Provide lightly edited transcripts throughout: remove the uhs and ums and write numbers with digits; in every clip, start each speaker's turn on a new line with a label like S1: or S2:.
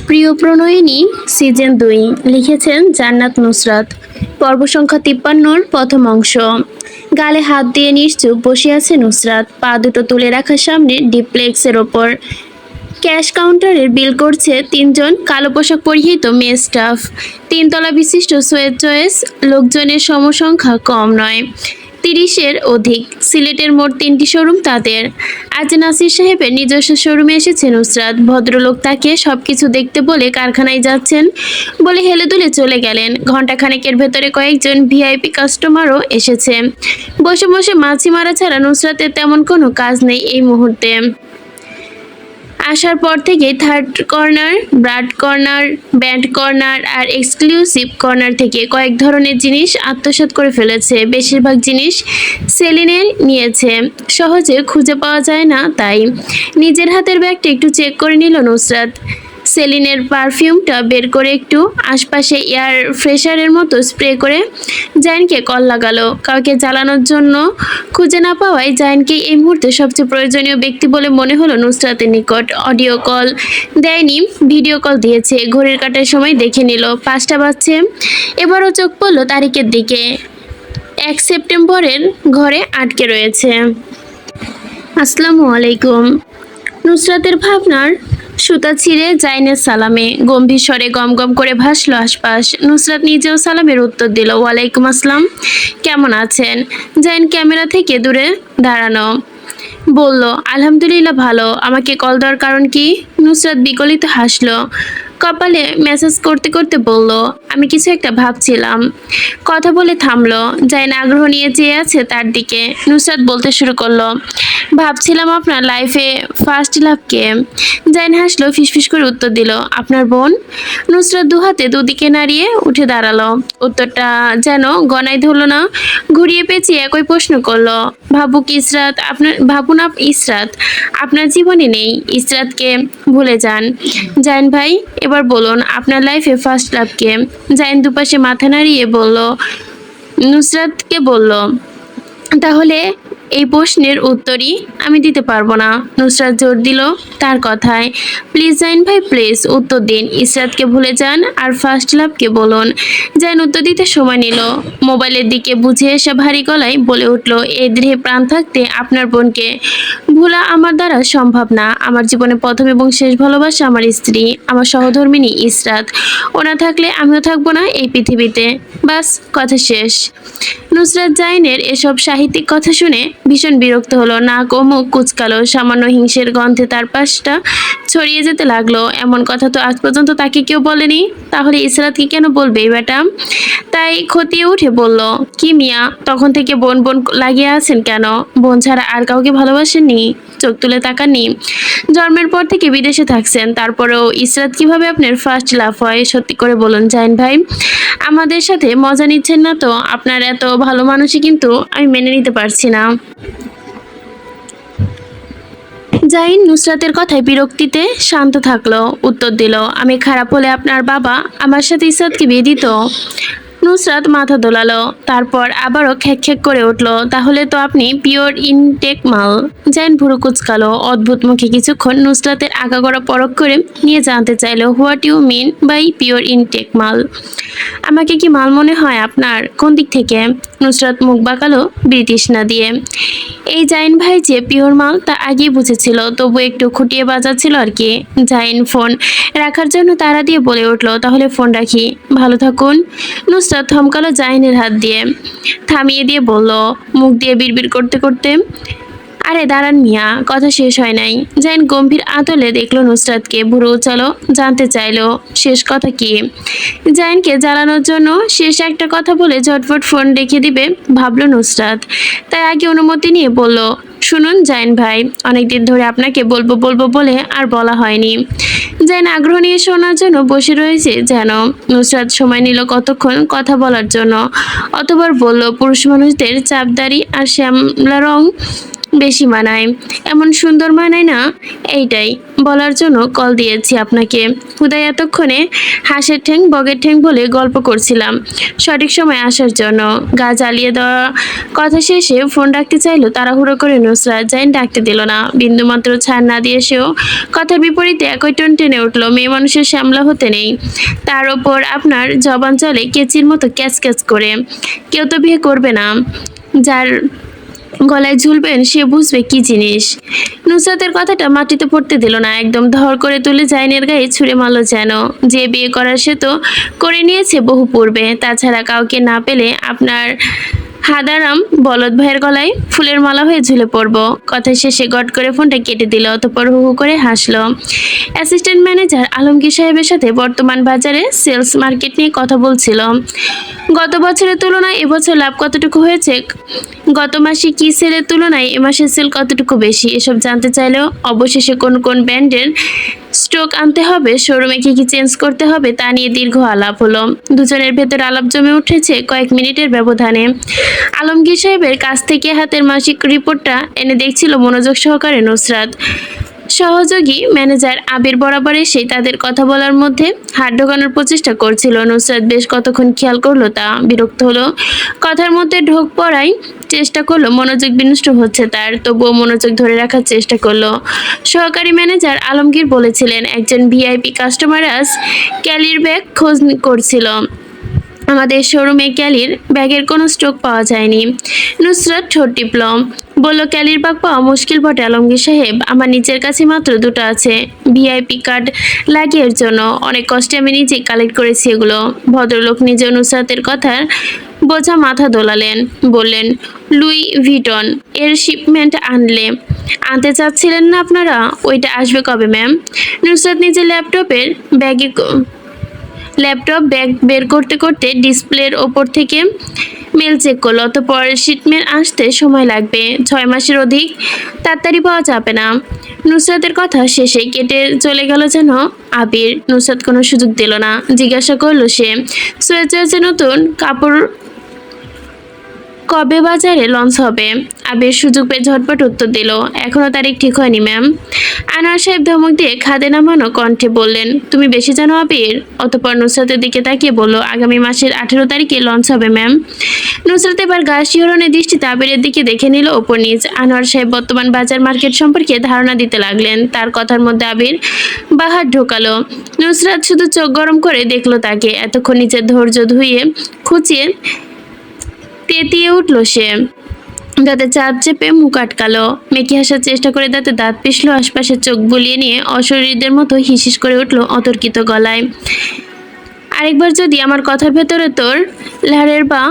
S1: প্রিয় প্রণয়িনী সিজন ২ লিখেছেন জান্নাত নুসরাত। পর্ব সংখ্যা ৫৩-র প্রথম অংশ। গালে হাত দিয়ে নিশ্চুপ বসে আছে নুসরাত, পা দুটো তুলে রাখা সামনে ডিপ্লেক্সের ওপর। ক্যাশ কাউন্টারের বিল করছে তিনজন কালো পোশাক পরিহিত মেয়ে স্টাফ। তিনতলা বিশিষ্ট সোয়েট চয়েস লোকজনের সমসংখ্যা কম নয়, ৩০-এর অধিক। সিলেটের মোট ৩টি শোরুম তাদের। আজ নাসির সাহেবের নিজস্ব শোরুমে এসেছে নুসরাত। ভদ্রলোক তাকে সবকিছু দেখতে বলে কারখানায় যাচ্ছেন বলে হেলে দুলে চলে গেলেন। ঘণ্টাখানেকের ভেতরে কয়েকজন ভিআইপি কাস্টমারও এসেছে। বসে বসে মাছি মারা ছাড়া নুসরাতের তেমন কোনো কাজ নেই এই মুহূর্তে। আসার পর থেকেই থার্ড কর্নার, ব্রাড কর্নার, ব্যান্ড কর্নার আর এক্সক্লুসিভ কর্নার থেকে কয়েক ধরনের জিনিস আত্মসাৎ করে ফেলেছে। বেশিরভাগ জিনিস সেলিনে নিয়েছে, সহজে খুঁজে পাওয়া যায় না তাই। নিজের হাতের ব্যাগটা একটু চেক করে নিল নুসরাত। সেলিনের পারফিউমটা বের করে একটু আশপাশে এয়ার ফ্রেশারের মতো স্প্রে করে জাইনকে কল লাগালো। কাউকে জ্বালানোর জন্য খুঁজে না পাওয়ায় জাইনকে এই মুহূর্তে সবচেয়ে প্রয়োজনীয় ব্যক্তি বলে মনে হলো নুসরাতের নিকট। অডিও কল দেয়নি, ভিডিও কল দিয়েছে। ঘড়ির কাঁটার সময় দেখে নিল ৫টা বাজছে। এবারও চোখ পড়ল তারিখের দিকে। ১ সেপ্টেম্বরের ঘরে আটকে রয়েছে। আসসালামু আলাইকুম। নুসরাতের ভাবনার সুতা ছিঁড়ে জাইনের সালামে গম্ভীর স্বরে গম গম করে ভাসলো আশপাশ। নুসরাত নিজেও সালামের উত্তর দিল, ওয়ালাইকুম আসসালাম, কেমন আছেন? জাইন ক্যামেরা থেকে দূরে দাঁড়ানো বলল, আলহামদুলিল্লাহ ভালো। আমাকে কল দেওয়ার কারণ কি? নুসরাত বিগলিত হাসলো, কপালে মেসেজ করতে করতে বলল, আমি কিছু একটা ভাবছিলাম। কথা বলে থামলো। জাইন আগ্রহ নিয়ে চেয়ে আছে তার দিকে। নুসরাত বলতে শুরু করলো, ভাবছিলাম আপনার লাইফে ফার্স্ট লাভ কে? জাইন হাসলো, ফিসফিস করে উত্তর দিল, আপনার বোন। নুসরাত দুহাতে দুদিকে নাড়িয়ে উঠে দাঁড়ালো। উত্তরটা যেন গনায় ধরল না, ঘুরিয়ে পেঁচিয়ে একই প্রশ্ন করলো, ভাবুন ইসরাত আপনার জীবনে নেই, ইসরাতকে ভুলে যান। জাইন ভাই, এবার বলুন আপনার লাইফে ফার্স্ট লাভ কে? জাইন দুপাশে মাথা নাড়িয়ে বলল, নুসরাতকে বলল, তাহলে এই প্রশ্নের উত্তরই আমি দিতে পারবো না। নুসরাত জোর দিল তার কথায়, প্লিজ জাইন ভাই প্লিজ উত্তর দিন। ইসরাতকে ভুলে যান আর ফার্স্ট লাভকে বলুন। জাইন উত্তর দিতে সময় নিল। মোবাইলের দিকে বুঝে এসে ভারী গলায় বলে উঠল, এই দেহে প্রাণ থাকতে আপনার বোনকে ভোলা আমার দ্বারা সম্ভব না। আমার জীবনে প্রথম এবং শেষ ভালোবাসা আমার স্ত্রী, আমার সহধর্মিণী ইসরাত। ওনা থাকলে আমিও থাকবো না এই পৃথিবীতে। বাস, কথা শেষ। নুসরাত জাইনের এসব সাহিত্যিক কথা শুনে ভীষণ বিরক্ত হলো। নাক ও মুখ কুচকালো। সামান্য হিংসের গন্ধে তার পাশটা ছড়িয়ে যেতে লাগলো। এমন কথা তো আজ পর্যন্ত তাকে কেউ বলেনি। তাহলে ইসরাতকে কেন বলবে বেটা? তাই খতিয়ে উঠে বলল, কি মিয়া, তখন থেকে বোন বোন লাগিয়ে আছেন কেন? বোন ছাড়া আর কাউকে ভালোবাসেননি? চোখ তুলে তাকাননি? জন্মের পর থেকে বিদেশে থাকছেন, তারপরেও ইসরাত কিভাবে আপনার ফার্স্ট লাভ হয়? সত্যি করে বলুন জাইন ভাই, আমাদের সাথে মজা নিচ্ছেন না তো? আপনার এত ভালো মানুষই কিন্তু আমি মেনে নিতে পারছি না। জাইন নুসরাতের কথায় বিরক্তিতে শান্ত থাকলো। উত্তর দিল, আমি খারাপ হলে আপনার বাবা আমার সাথে ইসরাতকে বিয়ে দিত? নুসরাত মাথা দোলালো, তারপর আবারও খ্যাক করে উঠল, তাহলে তো আপনি পিওর ইনটেক মাল। জাইন ভুরু কুচকালো। অদ্ভুত মুখে কিছুক্ষণ নুসরাতের আগাগোড়া পরখ করে নিয়ে জানতে চাইল, what you mean by pure intake মাল? আমাকে কি মাল মনে হয় আপনার? কোন দিক থেকে? নুসরাত মুখ বাঁকালো ব্রিটিশ না দিয়ে। এই জাইন ভাই যে পিওর মাল তা আগেই বুঝেছিল, তবু একটু খুঁটিয়ে বাজাচ্ছিল আর কি। জাইন ফোন রাখার জন্য তাড়া দিয়ে বলে উঠল, তাহলে ফোন রাখি, ভালো থাকুন। নুসরাত থমকালো জাইনের হাত দিয়ে, থামিয়ে দিয়ে বলল মুখ দিয়ে বিড়বিড় করতে করতে, আরে দাঁড়ান মিয়া, কথা শেষ হয় নাই। জাইন গম্ভীর আদলে দেখলো নুসরাতকে, ভুরু উচালো, জানতে চাইলো শেষ কথা কি। জাইনকে জ্বালানোর জন্য শেষ একটা কথা বলে ঝটফট ফোন রেখে দিবে ভাবলো নুসরাত। তাই আগে অনুমতি নিয়ে বলল, শুনুন জাইন ভাই, অনেকদিন ধরে আপনাকে বলবো বলবো বলে আর বলা হয়নি। জাইন আগ্রহ নিয়ে শোনার জন্য বসে রয়েছে যেন। নুসরাত সময় নিল কতক্ষণ কথা বলার জন্য। অতবার বলল, পুরুষ মানুষদের চাপদারি আর শ্যামলা রং বেশি মানায়। এমন সুন্দর মানায় না, এইটাই বলার জন্য কল দিয়েছি আপনাকে। হুদাই এতক্ষণে হাঁসের ঠ্যাং বগের ঠ্যাং বলে গল্প করছিলাম সঠিক সময় আসার জন্য। গা জ্বালিয়ে দেওয়া কথা শেষে ফোন ডাকতে চাইলো তাড়াহুড়ো করে নুসরাত। জাইন ডাকতে দিল না, বিন্দুমাত্র ছাড় না দিয়ে সেও কথার বিপরীতে একই টন টেনে উঠলো। মেয়ে মানুষের শ্যামলা হতে নেই, তার ওপর আপনার জবান চলে কেচির মতো ক্যাচ ক্যাচ করে। কেউ তো বিয়ে করবে না, যার গলায় ঝুলবেন সে বুঝবে কি জিনিস। নুসরাতের কথাটা মাটিতে পড়তে দিল না, একদম ধর করে তুলে জাইনের গায়ে ছুঁড়ে মারল যেন। যে বিয়ে করার সে তো করে নিয়েছে বহু পূর্বে, তাছাড়া কাউকে না পেলে আপনার হাদারাম বলদ ভাইয়ের গলায় ফুলের মালা হয়ে ঝুলে পড়বো। কথা শেষে গট করে ফোনটা কেটে দিল, অতঃপর হু হু করে হাসলো। অ্যাসিস্ট্যান্ট ম্যানেজার আলমগীর সাহেবের সাথে বর্তমান বাজারে সেলস মার্কেট নিয়ে কথা বলছিল। গত বছরের তুলনায় এবছর লাভ কতটুকু হয়েছে, গত মাসে কি সেলের তুলনায় এ মাসের সেল কতটুকু বেশি, এসব জানতে চাইলেও অবশেষে কোন কোন ব্র্যান্ডের স্টক আনতে হবে, শোরুমে কি কি চেঞ্জ করতে হবে তা নিয়ে দীর্ঘ আলাপ হলো। দুজনের ভেতর আলাপ জমে উঠেছে কয়েক মিনিটের ব্যবধানে। আলমগীর সাহেবের কাছ থেকে হাতের মাসিক রিপোর্টটা এনে দেখছিল মনোযোগ সহকারে নুসরাত। সহযোগী ম্যানেজার আবির বরাবর এসে তাদের কথা বলার মধ্যে হাত ঢোকানোর প্রচেষ্টা করছিল। নুসরাত বেশ কতক্ষণ খেয়াল করলো তা, বিরক্ত হলো। কথার মধ্যে ঢোক পড়াই চেষ্টা করলো, মনোযোগ বিনষ্ট হচ্ছে তার, তবুও মনোযোগ ধরে রাখার চেষ্টা করলো। সহকারী ম্যানেজার আলমগীর বলেছিলেন একজন ভিআইপি কাস্টমার আজ ক্যালির ব্যাগ খোঁজ করছিল। আমাদের শোরুমে ক্যালির ব্যাগের কোনো স্টক পাওয়া যায়নি। নুসরাত ঠোঁট টিপল, বলল ক্যালির ব্যাগ পাওয়া মুশকিল বটে আলমগীর সাহেব, আমার নিজের কাছে মাত্র দুটো আছে ভিআইপি কার্ড লাগিয়ে এর জন্য। অনেক কষ্টে আমি নিজেই কালেক্ট করেছি এগুলো। ভদ্রলোক নিজেও নুসরাতের কথার বোঝা মাথা দোলালেন, বললেন লুই ভিটন এর শিপমেন্ট আনতে চাচ্ছিলেন না আপনারা? ওইটা আসবে কবে ম্যাম? নুসরাত নিজের ল্যাপটপ ব্যাগ বের করতে করতে ডিসপ্লের ওপর থেকে মেল চেক করলো। অতঃপর শিপমেন্ট আসতে সময় লাগবে, 6 মাসের অধিক তাড়াতাড়ি পাওয়া যাবে না। নুসরাতের কথা শেষে কেটে চলে গেল যেন আবির। নুসরাত কোনো সুযোগ দিল না, জিজ্ঞাসা করলো সে সুয়েজ নতুন কাপড় কবে বাজারে লঞ্চ হবে? আবির সুযোগ পেয়ে ঝটপট উত্তর দিল, এখনো তারিখ ঠিক হয়নি ম্যাম। আনোয়ার সাহেব ধমক দিয়ে খাদে নামানো কণ্ঠে বললেন, তুমি বেশি জানো আবির? অতঃপর নুসরাতের দিকে তাকিয়ে বলল, আগামী মাসের 18 তারিখে লঞ্চ হবে ম্যাম। নুসরাত এবার গা শিহরণের দৃষ্টিতে আবিরের দিকে দেখে নিল ওপর নিচ। আনোয়ার সাহেব বর্তমান বাজার মার্কেট সম্পর্কে ধারণা দিতে লাগলেন। তার কথার মধ্যে আবির বাহার ঢোকালো। নুসরাত শুধু চোখ গরম করে দেখলো তাকে। এতক্ষণ নিজের ধৈর্য ধুয়ে খুঁচিয়ে তেতিয়ে উঠল সে, দাঁতে চাপ চেপে মুখ আটকালো, মেকি হাসার চেষ্টা করে দাঁতে দাঁত পিষল, আশপাশে চোখ বুলিয়ে নিয়ে অশরীরদের মতো হিসিস করে উঠল অতর্কিত গলায়, আরেকবার যদি আমার কথার ভেতরে তোর লাড়ের বা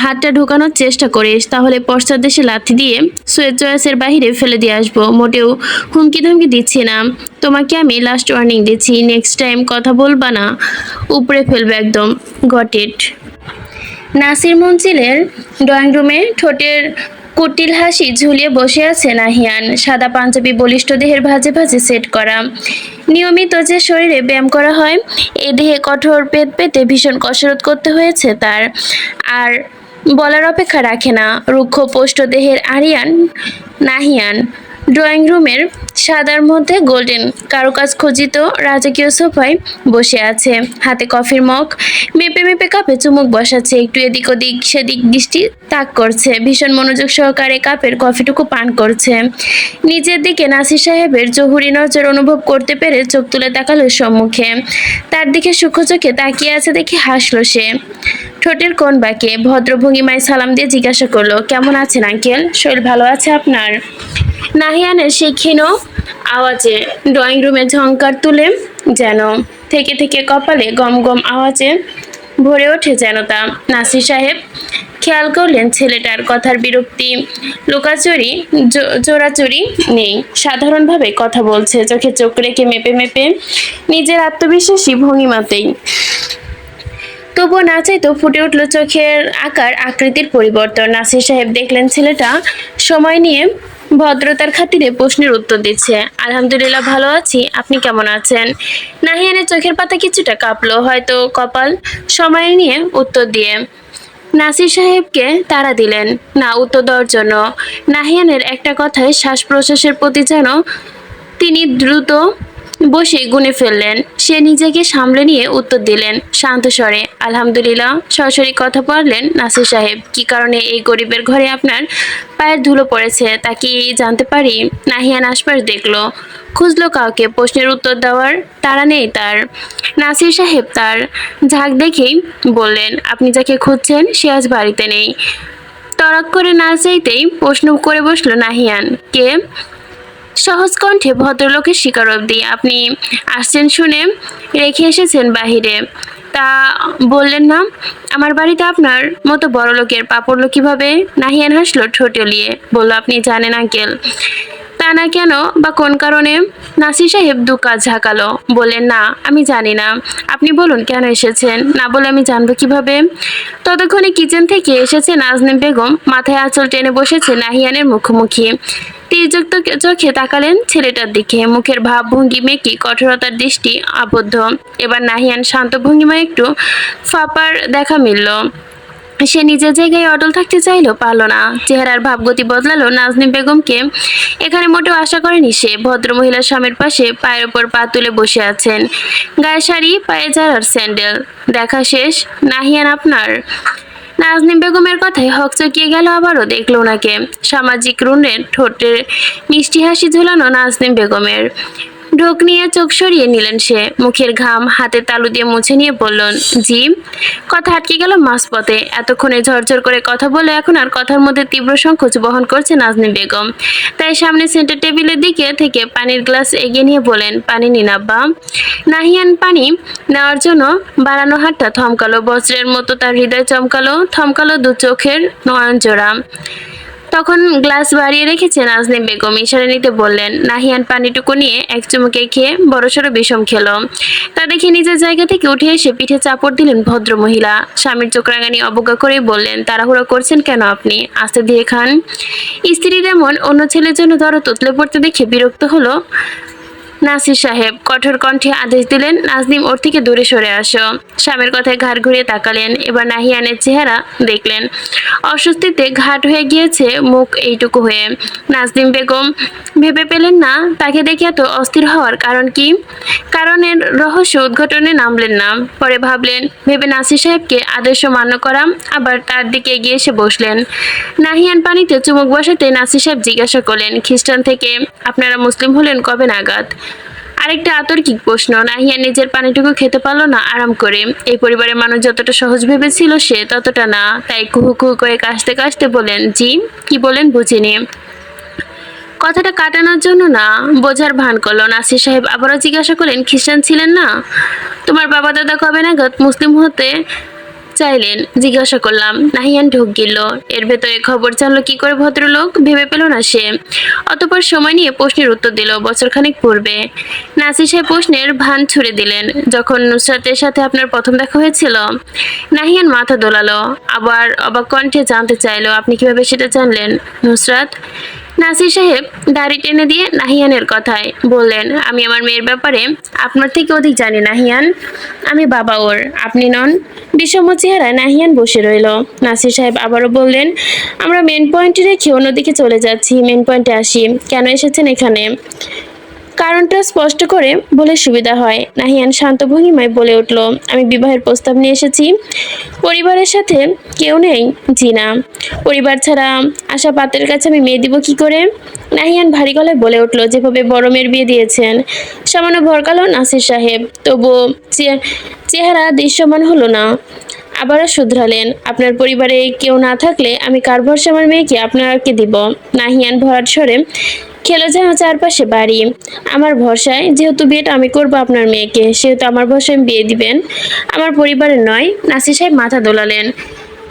S1: হাতটা ঢোকানোর চেষ্টা করিস তাহলে পশ্চাৎ দেশে লাথি দিয়ে সুয়েজ চয়েসের বাহিরে ফেলে দিয়ে আসবো। মোটেও হুমকি ধমকি দিচ্ছি না, তোমাকে আমি লাস্ট ওয়ার্নিং দিচ্ছি, নেক্সট টাইম কথা বলবা না, উপরে ফেলবে একদম, গট ইট। নাসির মঞ্জিলের ড্রয়িং রুমে ঠোঁটের কুটিল হাসি ঝুলিয়ে বসে আছে নাহিয়ান। সাদা পাঞ্জাবি, বলিষ্ঠ দেহের ভাঁজে ভাঁজে সেট করা। নিয়মিত যে শরীরে ব্যায়াম করা হয়, এ দেহে কঠোর পেট পেতে ভীষণ কসরত করতে হয়েছে তার, আর বলার অপেক্ষা রাখে না। রুক্ষ পোষ্ট দেহের আরিয়ান নাহিয়ান ড্রয়িং রুমের সাদার মধ্যে গোল্ডেন কারুকাজ খচিত রাজকীয় সোফায় বসে আছে, হাতে কফির মগ, মেপে মেপে কাপে চুমুক বসাচ্ছে, একটু এদিক ওদিক সেদিক দৃষ্টি তাক করছে, ভীষণ মনোযোগ সহকারে কাপের কফিটুকু পান করছে। নিজের দিকে নাসির সাহেবের জহুরি নজর অনুভব করতে পেরে চোখ তুলে তাকালো সম্মুখে। তার দিকে সূক্ষ্ম চোখে তাকিয়ে আছে দেখে হাসলো সে, ঠোঁটের কোণ বাঁকে ভদ্রভঙ্গিমায় সালাম দিয়ে জিজ্ঞাসা করলো, কেমন আছেন আঙ্কেল? শরীর ভালো আছে আপনার? নাহিয়ানের সেই ক্ষীণ আওয়াজে ড্রয়িং রুমে ঝংকার তুলে যেন, থেকে থেকে কপালে গম গম আওয়াজে ভরে ওঠে যেন তা। নাসির সাহেব খেয়াল করলেন ছেলেটার কথার বিরক্তি লুকাচুরি জোরাচুরি নেই, সাধারণভাবে কথা বলছে, চোখে চোখ রেখে মেপে মেপে নিজের আত্মবিশ্বাসী ভঙ্গিমাতেই। তবুও না চাইতেও ফুটে উঠল চোখের আকার আকৃতির পরিবর্তন। নাসির সাহেব দেখলেন ছেলেটা সময় নিয়ে ভদ্রতার খাতিরে প্রশ্নের উত্তর দিচ্ছে, আলহামদুলিল্লাহ ভালো আছি, আপনি কেমন আছেন? নাহিয়ানের চোখের পাতা কিছুটা কাঁপলো, হয়তো কপাল সময় নিয়ে উত্তর দিয়ে। নাসির সাহেবকে তাড়া দিলেন না উত্তর দেওয়ার জন্য। নাহিয়ানের একটা কথায় শ্বাস প্রশ্বাসের প্রতি যেন তিনি দ্রুত বসে গুনে ফেললেন। সে নিজেকে সামলে নিয়ে উত্তর দিলেন শান্ত স্বরে, আলহামদুলিল্লাহ। সরাসরি কথা বললেন নাসির সাহেব, কি কারণে এই গরিবের ঘরে আপনার পায়ের ধুলো পড়েছে তা কি জানতে পারি? নাহিয়ান আশপাশ দেখলো, খুঁজলো কাউকে, প্রশ্নের উত্তর দেওয়ার তাড়া নেই তার। নাসির সাহেব তার ঝাঁক দেখেই বললেন, আপনি যাকে খুঁজছেন সে আজ বাড়িতে নেই। তড়াক করে না চাইতেই প্রশ্ন করে বসলো নাহিয়ান, কে? সহজ কণ্ঠে ভদ্রলোকের স্বীকারোক্তি, আপনি আসছেন শুনে রেখে এসেছেন বাহিরে, তা বললেন না? আমার বাড়িতে আপনার মতো বড় লোকের পা পড়লো কিভাবে? নাহিয়ান হাসলো ঠোঁট এলিয়ে, বলল, আপনি জানেন আঙ্কেল। তা না কেন বা কোন কারণে? নাসির সাহেব দু কাজ ঝাঁকালো, বললেন, না আমি জানি না। আপনি বলুন কেন এসেছেন, না বলে আমি জানবো কিভাবে? ততক্ষণে কিচেন থেকে এসেছে নাজনীন বেগম, মাথায় আঁচল টেনে বসেছে নাহিয়ানের মুখোমুখি। তীর্যুক্ত চোখে তাকালেন ছেলেটার দিকে, মুখের ভাব ভঙ্গিমে কি কঠোরতার দৃষ্টি আবদ্ধ। এবার নাহিয়ান শান্ত ভঙ্গিমায় একটু ফাঁপার দেখা মিলল। সে নিজের জায়গায় অটল থাকতে চাইলো, পারল না। চেহারার ভাবগতি বদলালো নাজনীন বেগমকে এখানে মোটেও আশা করেনি সে। ভদ্রমহিলার স্বামীর পাশে পায়ের ওপর পা তুলে বসে আছেন, গায়ে শাড়ি, পায়ে জারার স্যান্ডেল। দেখা শেষ নাহিয়ান আপনার? নাজনীন বেগমের কথায় হকচকিয়ে গেল, আবারও দেখলো ওনাকে। সামাজিক রুনের ঠোঁটের মিষ্টি হাসি ঝুলানো নাজনীন বেগমের। ঢোক নিয়ে চোখ সরিয়ে নিলেন সে, মুখের ঘাম হাতে তালু দিয়ে মুছে নিয়ে বললেন, জি। কথা আটকে গেল মাঝপথে। এতক্ষণে ঝরঝর করে কথা বলে এখন আর কথার মধ্যে তীব্র সংকোচ বহন করছে নাজনীন বেগম। তাই সামনে সেন্টার টেবিলের দিকে থেকে পানির গ্লাস এগিয়ে নিয়ে বলেন, পানি নিন আব্বা। নাহিয়ান পানি নেওয়ার জন্য বাড়ানো হাতটা থমকালো, বজ্রের মতো তার হৃদয় চমকালো, থমকালো দু চোখের নয়ন জোড়া। তখন গ্লাস বাড়িয়ে রেখেছে নাজনীন বেগম ইশারা নিতে বললেন। নাহিয়ান পানিটুকু নিয়ে এক চুমুকে খেয়ে বড়সড় বিষম খেলো। তা দেখে নিজের জায়গা থেকে উঠে এসে পিঠে চাপড় দিলেন ভদ্রমহিলা। স্বামীর চোখ রাঙানি অবজ্ঞা করেই বললেন, তাড়াহুড়ো করছেন কেন আপনি? আস্তে ধীরে খান। স্ত্রীর এমন অন্য ছেলের জন্য ধরো তুতলে পড়তে দেখে বিরক্ত হলো নাসির সাহেব। কঠোর কণ্ঠে আদেশ দিলেন, নাজনীন ওর থেকে দূরে সরে আসো। স্বামীর কথায় ঘাড় ঘুরিয়ে তাকালেন। এবার নাহিয়ানের চেহারা দেখলেন, অস্বস্তিতে ঘাট হয়ে গিয়েছে মুখ এইটুকু হয়ে। নাজনীন বেগম ভেবে পেলেন না তাকে দেখে এত অস্থির হওয়ার কারণ কি। কারণের রহস্য উদ্ঘাটনে নামলেন না। পরে ভাবলেন, ভেবে নাসির সাহেবকে আদর্শ মান্য করা, আবার তার দিকে এগিয়ে এসে বসলেন। নাহিয়ান পানিতে চুমুক বসাতে নাসির সাহেব জিজ্ঞাসা করলেন, খ্রিস্টান থেকে আপনারা মুসলিম হলেন কবে নাগাদ? আরেকটা আতর্কিক প্রশ্ন। নাহিয়ান নিজের পানিটুকু খেতে পারলো না আরাম করে। এই পরিবারের মানুষ যতটা সহজ ভেবেছিল সে ততটা না। তাই কুহু কুহু করে কাশতে কাশতে বলেন, জি। কি বলেন বুঝিনি। কথাটা কাটানোর জন্য না, বোঝার ভান করলো নাসির সাহেব। আবারও জিজ্ঞাসা করলেন, খ্রিস্টান ছিলেন না? তোমার বাবা দাদা কবে নাগাদ মুসলিম হতে চাইলেন জিজ্ঞাসা করলাম। নাহিয়ান ঢোক গিলল। এর ভেতরে খবর জানলো কি করে ভদ্রলোক, ভেবে পেল না সে। অতঃপর সময় নিয়ে প্রশ্নের উত্তর দিল, বছরখানেক পূর্বে। নাসির সাহেব প্রশ্নের ভান ছুড়ে দিলেন, যখন নুসরাতের সাথে আপনার প্রথম দেখা হয়েছিল? নাহিয়ান মাথা দোলালো, আবার অবাক কণ্ঠে জানতে চাইলো, আপনি কিভাবে সেটা জানলেন? নুসরাত? নাসির সাহেব দাড়ি টেনে দিয়ে নাহিয়ানের কথায় বললেন, আমি আমার মেয়ের ব্যাপারে আপনার থেকে অধিক জানি নাহিয়ান। আমি বাবা ওর, আপনি নন। বিষম চেহারায় নাহিয়ান বসে রইল। নাসির সাহেব আবারও বললেন, আমরা মেন পয়েন্টে রেখে অন্যদিকে চলে যাচ্ছি। মেন পয়েন্টে আসি, কেন এসেছেন এখানে? কারণটা স্পষ্ট করে বলে সুবিধা হয়। নাহিয়ান শান্ত ভঙ্গিমায় বলে উঠল, আমি বিবাহের প্রস্তাব নিয়ে এসেছি। পরিবারের সাথে কেউ নেই? জি না। পরিবার ছাড়া আশা পাত্রের কাছে আমি মেয়ে দিব কি করে? নাহিয়ান ভারী গলায় বলে উঠল, যেভাবে বড় মেয়ের বিয়ে দিয়েছেন। সামান্য ভরকালো নাসির সাহেব, তবুও চেহারা দৃশ্যমান হলো না। আবারও শুধরালেন, আপনার পরিবারে কেউ না থাকলে আমি কার ভরসা আমার মেয়েকে আপনাকে দিব? নাহিয়ান ভরাট স্বরে খেলো যেন চারপাশে বাড়ি। আমার ভরসায় যেহেতু বিয়েটা আমি করবো আপনার মেয়েকে, সেহেতু আমার ভরসায় বিয়ে দিবেন, আমার পরিবারের নয়। নাসির সাহেব মাথা দোলালেন,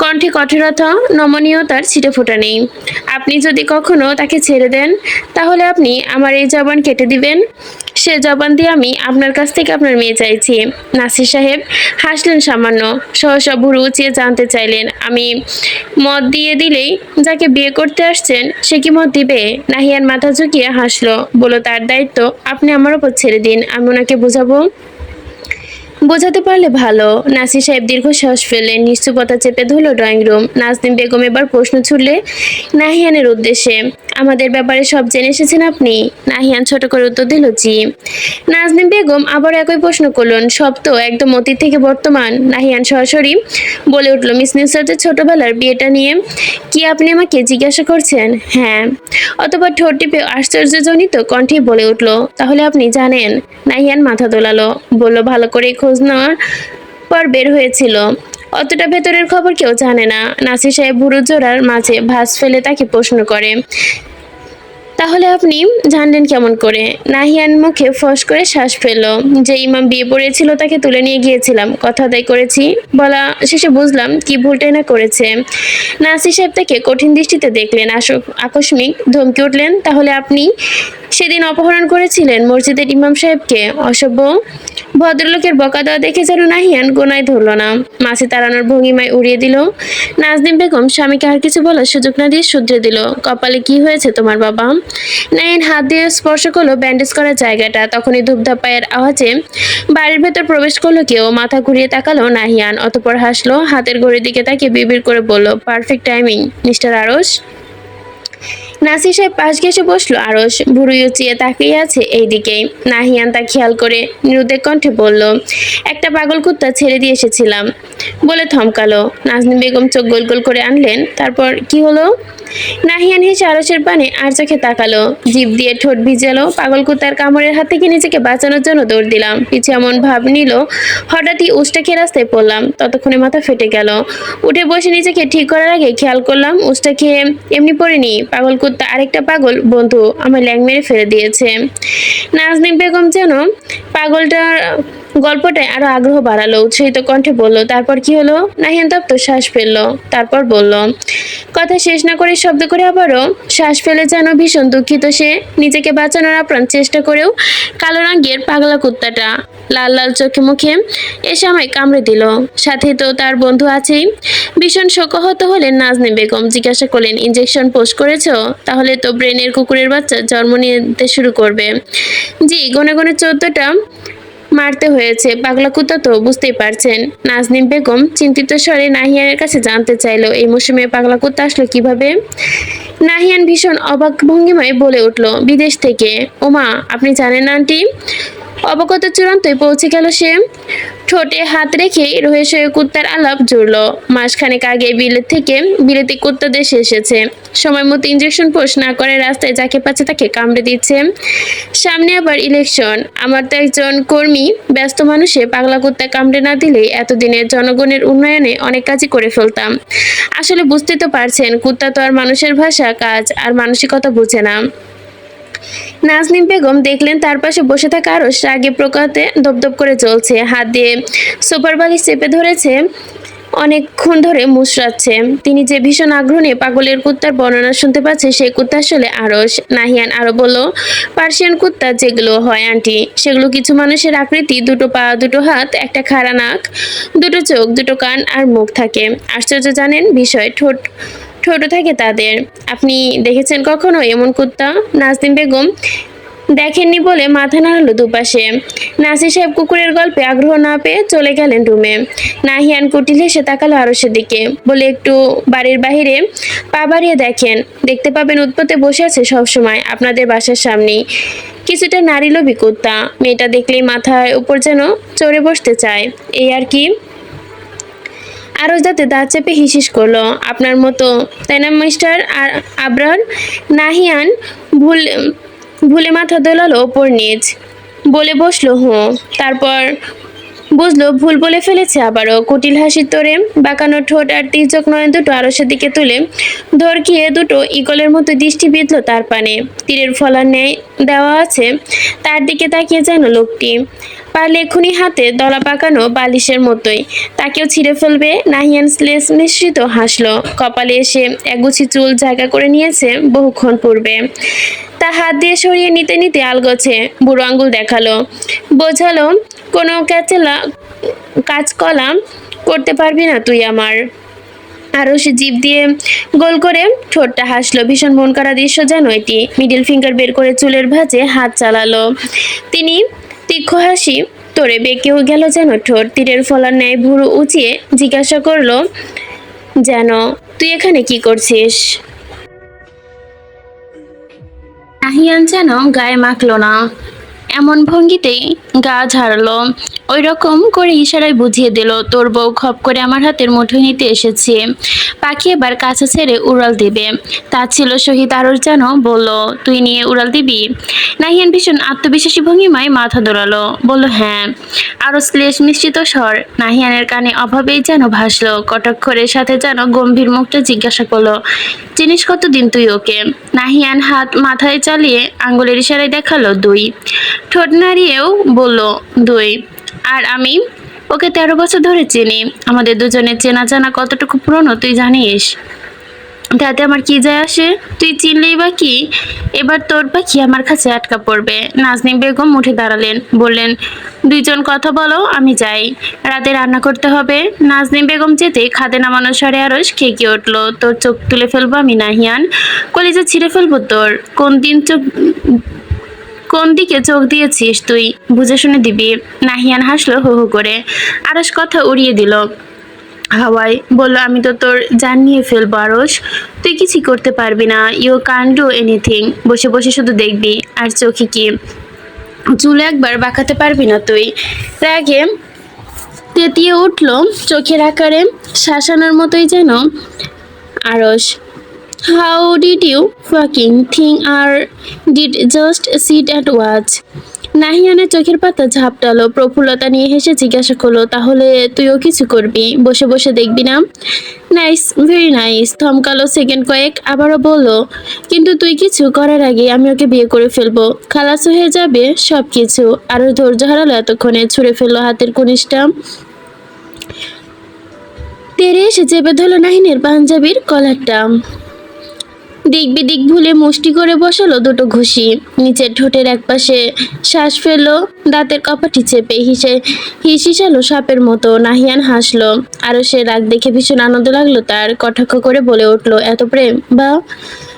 S1: কণ্ঠে কঠোরতা নমনীয়তার ছিটেফোঁটা নেই। আপনি যদি কখনো তাকে ছেড়ে দেন তাহলে আপনি আমার এই জবান কেটে দিবেন। সে জবান দিয়ে আমি আপনার কাছ থেকে আপনার মেয়ে চাইছি। নাসির সাহেব হাসলেন সামান্য, সহসা ভুরু উঁচিয়ে জানতে চাইলেন, আমি মত দিয়ে দিলেই যাকে বিয়ে করতে আসছেন সে কি মত দিবে? নাহিয়ান মাথা ঝুঁকিয়ে হাসলো, বলল, তার দায়িত্ব আপনি আমার ওপর ছেড়ে দিন, আমি ওনাকে বোঝাবো। বোঝাতে পারলে ভালো। নাসির সাহেব দীর্ঘশ্বাস ফেললেন, নিশ্চুপতা চেপে ধরল ড্রয়িং রুম। নাজনীন বেগম এবার প্রশ্ন ছুড়লে নাহিয়ানের উদ্দেশ্যে, আমাদের ব্যাপারে সব জেনে এসেছেন আপনি? নাহিয়ান ছোট করে উত্তর দিল, জি। নাজনীন বেগম আবার একই প্রশ্ন করলেন, সব তো একদম অতীত থেকে বর্তমান। নাহিয়ান সরাসরি বলে উঠল, মিস নুসরাতের ছোটবেলার বিয়েটা নিয়ে কি আপনি আমাকে জিজ্ঞাসা করছেন? হ্যাঁ। অতঃপর ঠোঁট টিপে আশ্চর্যজনিত কণ্ঠে বলে উঠল, তাহলে আপনি জানেন? নাহিয়ান মাথা দোলালো, বলল, ভালো করে খোঁজ নেওয়ার পর বের হয়েছিল। অতটা ভেতরের খবর কেউ জানে না। নাসির সাহেব ভুরু জোড়ার মাঝে ভাঁজ ফেলে তাকে প্রশ্ন করে, তাহলে আপনি জানলেন কেমন করে? নাহিয়ান মুখে ফস করে শ্বাস ফেলল, যে ইমাম বিয়ে পড়িয়েছিল তাকে তুলে নিয়ে গিয়েছিলাম, কথা আদায় করেছি। বলা শেষে বুঝলাম কি ভুলটাই না করেছে। নাসির সাহেব তাকে কঠিন দৃষ্টিতে দেখলেন, আকস্মিক ধমকে উঠলেন, তাহলে আপনি সেদিন অপহরণ করেছিলেন মসজিদের ইমাম সাহেবকে? অসভ্য! ভদ্রলোকের বকা দেওয়া দেখে যেন নাহিয়ান গোনায় ধরল না, মাছে তাড়ানোর ভঙ্গিমায় উড়িয়ে দিল। নাজনীন বেগম স্বামীকে আর কিছু বলার সুযোগ না দিয়ে শুধরে দিল, কপালে কি হয়েছে তোমার বাবা? নাহিয়ান হাত দিয়ে স্পর্শ করলো ব্যান্ডেজ করা জায়গাটা। তখনই ধূপধাপ পায়ের আওয়াজে বাড়ির ভেতর প্রবেশ করলো কেউ। মাথা ঘুরিয়ে তাকালো নাহিয়ান, অতঃপর হাসলো, হাতের ঘড়ির দিকে তাকিয়ে বিড়বিড় করে বলল, পারফেক্ট টাইমিং মিস্টার আরশ। নাসির সাহেব পাশ ঘেঁষে বসলো। আরশ ভুরু উঁচিয়ে তাকিয়ে আছে এই দিকেই। নাহিয়ান তা খেয়াল করে নিরুদ্বেগ কণ্ঠে বলল, একটা পাগল কুত্তা ছেড়ে দিয়ে এসেছিলাম বলে থমকালো। নাজনীন বেগম চোখ গোল গোল করে আনলেন, তারপর কি হলো? নাহিয়ান হেসে আরশের পানে আর চোখে তাকালো, জিভ দিয়ে ঠোঁট ভিজালো। পাগল কুত্তার কামড়ের হাত থেকে নিজেকে বাঁচানোর জন্য দৌড় দিলাম। পিছে এমন ভাব নিল হঠাৎই উষ্টা খেয়ে রাস্তায় পড়লাম। ততক্ষণে মাথা ফেটে গেল। উঠে বসে নিজেকে ঠিক করার আগে খেয়াল করলাম উষ্টা খেয়ে এমনি পড়েনি। পাগল কুত্তা আরেকটা পাগল বন্ধু আমার ল্যাং মেরে ফেলে দিয়েছে। নাজনীন বেগম যেন পাগলটার গল্পটায় আরো আগ্রহ বাড়ালো, উৎসাহিত কণ্ঠে বলল, তারপর কি হলো? নাহিয়ান তপ্ত শ্বাস ফেললো, তারপর বলল, কথা শেষ না করে শব্দ করে আবারও শ্বাস ফেলে যেন ভীষণ দুঃখিত সে। নিজেকে বাঁচানোর আপ্রাণ চেষ্টা করেও কালো রঙের পাগলা কুত্তাটা লাল লাল চোখে মুখে এসে আমায় কামড়ে দিল। সাথে তো তার বন্ধু আছেই। ভীষণ শোকাহত হলেন নাজনীন বেগম। জিজ্ঞাসা করলেন, ইঞ্জেকশন পোস্ট করেছো? তাহলে তো ব্রেনের কুকুরের বাচ্চা জন্ম নিতে শুরু করবে। জি, গনে গনে 14টা মারতে হয়েছে। পাগলা কুত্তা তো, বুঝতেই পারছেন। নাজনীন বেগম চিন্তিত স্বরে নাহিয়ানের কাছে জানতে চাইলো, এই মৌসুমে পাগলা কুত্তা আসলো কিভাবে? নাহিয়ান ভীষণ অবাক ভঙ্গিমায় বলে উঠল, বিদেশ থেকে। ওমা, আপনি জানেন না আন্টি? অবগত চূড়ান্তই পৌঁছে গেল সে। ঠোঁটে হাত রেখেই রহস্যময় কুত্তার আলাপ জুড়ল। মাসখানেক আগে বিলেত থেকে বিলেতি কুত্তা দেশে এসেছে। সময় মতো ইঞ্জেকশন পোস্ট না করে রাস্তায় যাকে পাচ্ছে তাকে কামড়ে দিচ্ছে। সামনে আবার ইলেকশন। আমার তো একজন কর্মী, ব্যস্ত মানুষে পাগলা কুত্তা কামড়ে না দিলে এতদিনের জনগণের উন্নয়নে অনেক কাজই করে ফেলতাম। আসলে বুঝতে তো পারছেন, কুত্তা তো আর মানুষের ভাষা, কাজ আর মানসিকতা বুঝে না। নাজনীন বেগম দেখলেন তার পাশে বসে থাকা আরশ রাগে প্রকাতে দপদপ করে জ্বলছে। হাত দিয়ে সোফার বালিশ চেপে ধরেছে, অনেকক্ষণ ধরে মুচড়াচ্ছে। তিনি যে ভীষণ আগ্রহ নিয়ে পাগলের কুত্তার বর্ণনা শুনতে পাচ্ছে, সেই কুত্তা আসলে আরশ। নাহিয়ান আরো বলল, পার্সিয়ান কুত্তা যেগুলো হয় আন্টি, সেগুলো কিছু মানুষের আকৃতি, দুটো পা, দুটো হাত, একটা খাড়া নাক, দুটো চোখ, দুটো কান আর মুখ থাকে। আশ্চর্য জানেন বিষয়, ঠোঁটও থাকে তাদের। আপনি দেখেছেন কখনো এমন কুত্তা? নাজনীন বেগম দেখেননি বলে মাথা নাড়ালো দুপাশে। নাসির সাহেব কুকুরের গল্পে আগ্রহ না পেয়ে চলে গেলেন রুমে। নাহিয়ান কুটিল হেসে তাকালো আরশের দিকে, বলে, একটু বাড়ির বাহিরে পা বাড়িয়ে দেখেন, দেখতে পাবেন উৎপত্তে বসে আছে সবসময় আপনাদের বাসার সামনেই। কিছুটা নারীলোভী কুত্তা, মেয়েটা দেখলেই মাথায় উপর যেন চড়ে বসতে চায়, এই আর কি। আরশ দাঁতে দাঁত চেপে হিসিস করলো, আপনার মতো, তাই না মিস্টার আবরার? নাহিয়ান ভুলে মাথা দোলালো ওপর নিচ, বলে বসলো হুঁ। তারপর বুঝলো ভুল বলে ফেলেছে আবারও। কুটিল হাসির তোরে বাঁকানো ঠোঁট আর তির্যক নয়ন দুটো আরশের দিকে তুলে ধরকিয়ে দুটো ইগলের মতো দৃষ্টি বিঁধল তার পানে। তীরের ফলার ন্যায় দেওয়া আছে তার দিকে তাকিয়ে যেন লোকটি পারলে এক্ষুনি হাতে দলা পাকানো বালিশের মতোই তাকেও ছিঁড়ে ফেলবে। নাহিয়ান শ্লেষ মিশ্রিত হাসলো, কপালে এসে একগুছি চুল জায়গা করে নিয়েছে বহুক্ষণ পূর্বে। তা হাত দিয়ে সরিয়ে নিতে নিতে আলগোছে বুড়ো আঙ্গুল দেখালো, বোঝালো, কোনো কাজকলা করতে পারবি না তুই আমার। আরও সে জিভ দিয়ে গোল করে ঠোঁটটা হাসলো। ভীষণ মন করা দৃশ্য যেন এটি। মিডল ফিঙ্গার বের করে চুলের ভাঁজে হাত চালালো তিনি। তীক্ষ্ণ হাসি তোরে বেঁকেও গেল যেন ঠোঁট, তীরের ফলার ন্যায় ভুরু উঁচিয়ে জিজ্ঞাসা করলো যেন, তুই এখানে কি করছিস? নাহিয়ান যেন গায়ে মাখলো না, এমন ভঙ্গিতেই গা ঝাড়লো। ওই রকম করে ইশারায় বুঝিয়ে দিল, তোর বউ খপ করে আমার হাতের মুঠোয় নিতে এসেছে, পাখি এবার কাছে ছেড়ে উড়াল দিবে। তার ছিল শহীদ আরস যেন বলল, তুই নিয়ে উড়াল দিবি? নাহিয়ান ভীষণ আত্মবিশ্বাসী ভঙ্গিমায় মাথা দোলালো, বলল হ্যাঁ। আরো শ্লেষ মিশ্রিত স্বর নাহিয়ানের কানে অভাবেই যেন ভাসলো, কটাক্ষরের সাথে যেন গম্ভীর মুখটা জিজ্ঞাসা করলো, চিনিস কতদিন তুই ওকে? নাহিয়ান হাত মাথায় চালিয়ে আঙ্গুলের ইশারায় দেখালো 2। ঠোঁট নাড়িয়েও বলল 2। আর আমি ওকে 13 বছর ধরে চিনি। আমাদের দুজনের চেনা জানা কতটুকু পুরনো তুই জানিস? তাতে আমার কি যায় আসে? তুই চিনলেই বা কি? এবার তোর পাখি আমার কাছে আটকা পড়বে। নাজনীন বেগম উঠে দাঁড়ালেন, বললেন, দুইজন কথা বলো, আমি যাই, রাতে রান্না করতে হবে। নাজনীন বেগম যেতে খাদে নামানো স্বরে আরস খেকিয়ে উঠল, তোর চোখ তুলে ফেলবো আমি নাহিয়ান, কলিজা ছিঁড়ে ফেলবো তোর। কোন দিকে চোখ দিয়েছিস তুই? বুঝে শুনে দিবি। নাহিয়ান হাসলো হো হো করে, আরস কথা উড়িয়ে দিল হাওয়ায়, বলল, আমি তো তোর জান নিয়ে ফেলবো আরস, তুই কিছুই করতে পারবি না। You can do anything. বসে বসে শুধু দেখবি, আর চোখে কি চুল একবার বাঁকাতে পারবি না তুই? রাগে তেতিয়ে উঠল চোখের আকারে শাসানোর মতোই যেন আরস। How did you fucking thing or did just sit at watch? নাহিয়ানের চোখের পাতা ঝাপটালো, প্রফুল্লতা নিয়ে হেসে জিজ্ঞাসা করলো, তাহলে তুইও কিছু করবি? বসে বসে দেখবি না? Nice, very nice. থমকালো সেকেন্ড কয়েক, আবারও বলল, কিন্তু তুই কিছু করার আগে আমি ওকে বিয়ে করে ফেলবো, খালাস হয়ে যাবে সব কিছু। আরো ধৈর্য হারালো এতক্ষণে, ছুঁড়ে ফেললো হাতের কনিষ্ঠা, তেড়ে এসে চেপে ধরলো নাহিনের পাঞ্জাবির কলারটা, দিক বিদিক ভুলে মুষ্টি করে বসালো দুটো ঘুষি, নিচের ঠোঁটের একপাশে শ্বাস ফেললো, দাঁতের কপাটি চেপে হিসিসালো সাপের মতো। নাহিয়ান হাসলো, আরো সে রাগ দেখে ভীষণ আনন্দ লাগলো তার, কটাক্ষ করে বলে উঠলো, এত প্রেম বা?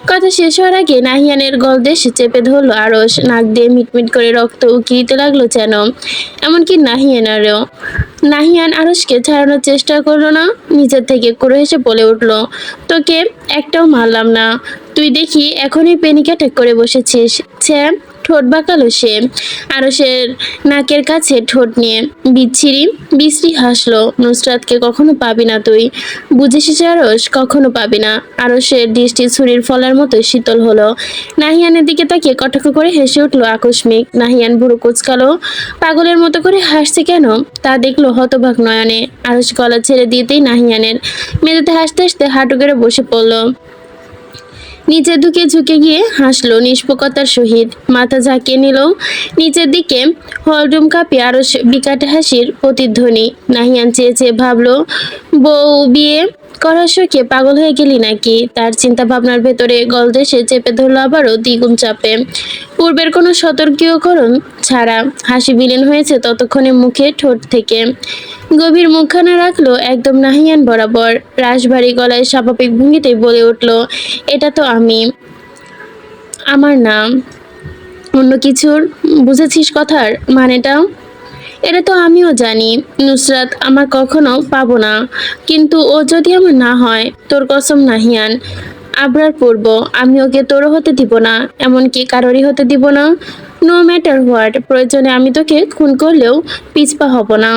S1: কথা শেষ হওয়ার আগে নাহিয়ানের গলদেশে চেপে ধরলো আরস, নাক দিয়ে মিটমিট করে রক্ত উকিয়ে দিতে লাগলো যেন, এমনকি নাহিয়ান আরসকে ছাড়ানোর চেষ্টা করলো না, নিজের থেকে করে হেসে বলে উঠলো, তোকে একটাও মারলাম না, তুই দেখি এখনই প্যানিক অ্যাটাক করে বসেছিস। ছ্যাম, ঠোঁট বাঁকালো সে, আরসের নাকের কাছে ঠোঁট নিয়ে বিশ্রী হাসলো, নুসরাতকে কখনো পাবি না তুই, বুঝেছিস আরস, কখনো পাবি না। আরসের দৃষ্টি ছুরির ফলার মতো শীতল হলো, নাহিয়ানের দিকে তাকিয়ে কটাক্ষ করে হেসে উঠলো আকস্মিক। নাহিয়ান ভুরু কুচকালো, পাগলের মতো করে হাসছে কেন তা দেখলো হতবাক নয়নে। আরস গলা ছেড়ে দিতেই নাহিয়ানের মেঝেতে হাসতে হাসতে হাঁটু গেড়ে বসে পড়লো, নিচের দিকে ঝুঁকে গিয়ে হাসলো নিষ্পকতার সহিত, মাথা ঝাঁকিয়ে নিল নিচের দিকে, হলরুম কাঁপিয়ে আরো বিকট হাসির প্রতিধ্বনি। নাহিয়ান চেয়ে চেয়ে ভাবলো, বউ বিয়ে করার শোকে পাগল হয়ে গেলি নাকি? তার চিন্তা ভাবনার ভেতরে গলদেশে চেপে ধরলো আবারও দ্বিগুণ চাপে, পূর্বের কোনো সতর্কীকরণ ছাড়া হাসি বিলীন হয়েছে ততক্ষণে মুখে ঠোঁট থেকে, গভীর মুখখানা রাখলো একদম নাহিয়ান বরাবর, রাশভারী গলায় স্বাভাবিক ভঙ্গিতেই বলে উঠল, এটা তো আমি, আমার নাম অন্য কিছুর, বুঝেছিস কথার মানেটা? এটা তো আমিও জানি নুসরাত আমার কখনো পাবো না, কিন্তু ও যদি আমার না হয়, তোর কসম নাহিয়ান, আবরার পড়ব, আমি ওকে তোরও হতে দিব না, এমনকি কারোরই হতে দিব না। নো ম্যাটার হোয়াট, প্রয়োজনে আমি তোকে খুন করলেও পিছপা হব না।